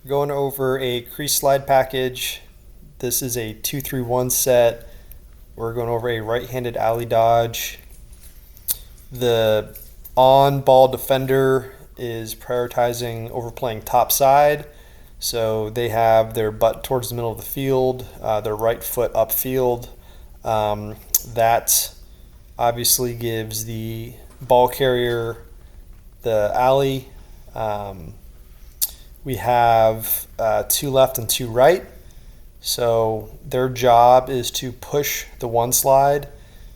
Going over a crease slide package. This is a 2-3-1 set. We're going over a right-handed alley dodge. The on-ball defender is prioritizing overplaying top side. So they have their butt towards the middle of the field, their right foot upfield. That obviously gives the ball carrier the alley. We have two left and two right. So their job is to push the one slide.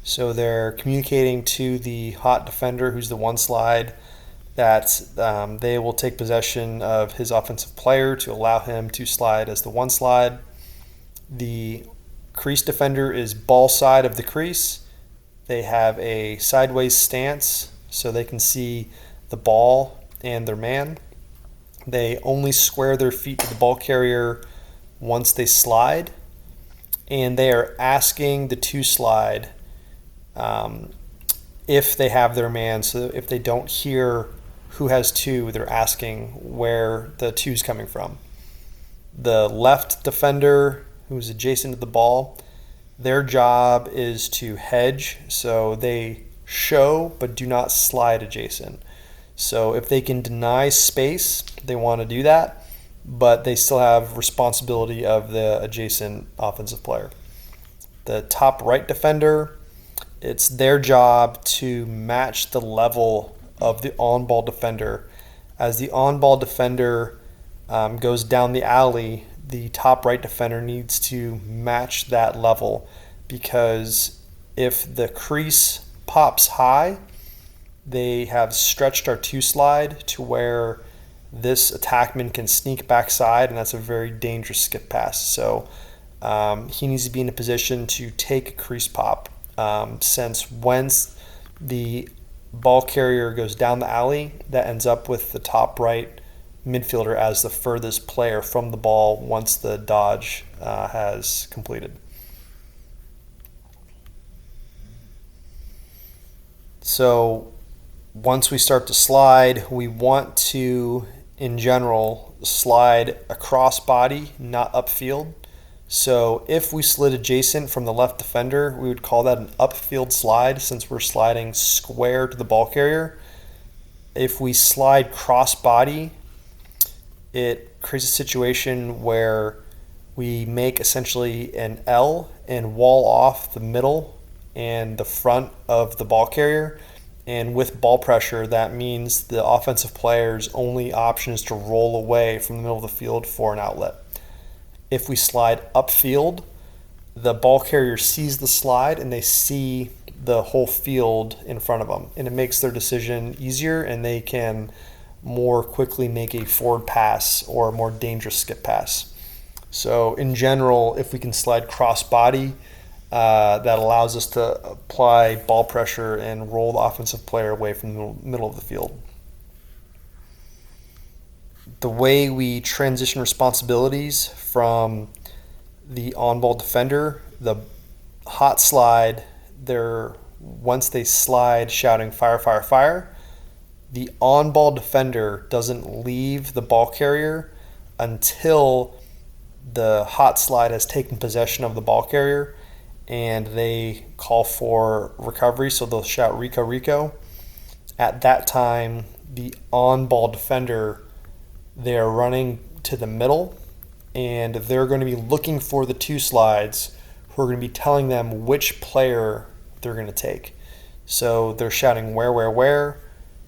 So they're communicating to the hot defender, who's the one slide, that they will take possession of his offensive player to allow him to slide as the one slide. The crease defender is ball side of the crease. They have a sideways stance so they can see the ball and their man. They only square their feet to the ball carrier once they slide, and they are asking the two slide if they have their man. So if they don't hear who has two, they're asking where the two's coming from. The left defender, who's adjacent to the ball, their job is to hedge, so they show but do not slide adjacent. So if they can deny space, they want to do that, but they still have responsibility of the adjacent offensive player. The top right defender, it's their job to match the level of the on-ball defender. As the on-ball defender goes down the alley, the top right defender needs to match that level, because if the crease pops high, they have stretched our two slide to where this attackman can sneak backside, and that's a very dangerous skip pass. So he needs to be in a position to take a crease pop, since once the ball carrier goes down the alley, that ends up with the top right midfielder as the furthest player from the ball once the dodge has completed. So once we start to slide, we want to, in general, slide across body, not upfield. So if we slid adjacent from the left defender, we would call that an upfield slide, since we're sliding square to the ball carrier. If we slide cross body, it creates a situation where we make essentially an L and wall off the middle and the front of the ball carrier. And with ball pressure, that means the offensive player's only option is to roll away from the middle of the field for an outlet. If we slide upfield, the ball carrier sees the slide and they see the whole field in front of them. And it makes their decision easier, and they can more quickly make a forward pass or a more dangerous skip pass. So in general, if we can slide cross body, that allows us to apply ball pressure and roll the offensive player away from the middle of the field. The way we transition responsibilities from the on-ball defender, the hot slide, once they slide shouting fire, fire, fire, the on-ball defender doesn't leave the ball carrier until the hot slide has taken possession of the ball carrier, and they call for recovery, so they'll shout Rico, Rico. At that time, the on-ball defender, they're running to the middle, and they're going to be looking for the two slides who are going to be telling them which player they're going to take. So they're shouting where.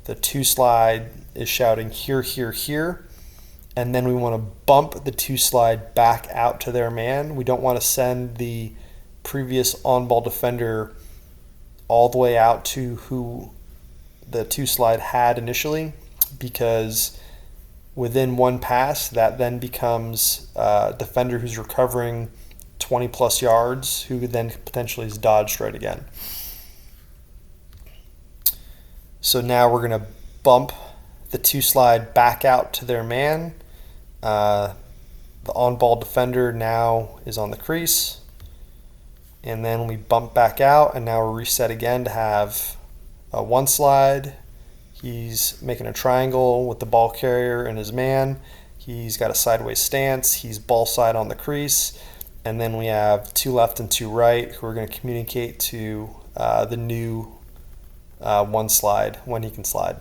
The two slide is shouting here, here, here. And then we want to bump the two slide back out to their man. We don't want to send the previous on-ball defender all the way out to who the two slide had initially, because within one pass, that then becomes a defender who's recovering 20 plus yards, who then potentially is dodged right again. So now we're going to bump the two slide back out to their man. The on-ball defender now is on the crease. And then we bump back out, and now we're reset again to have a one slide. He's making a triangle with the ball carrier and his man. He's got a sideways stance. He's ball side on the crease. And then we have 2 left and 2 right who are going to communicate to the new 1 slide when he can slide.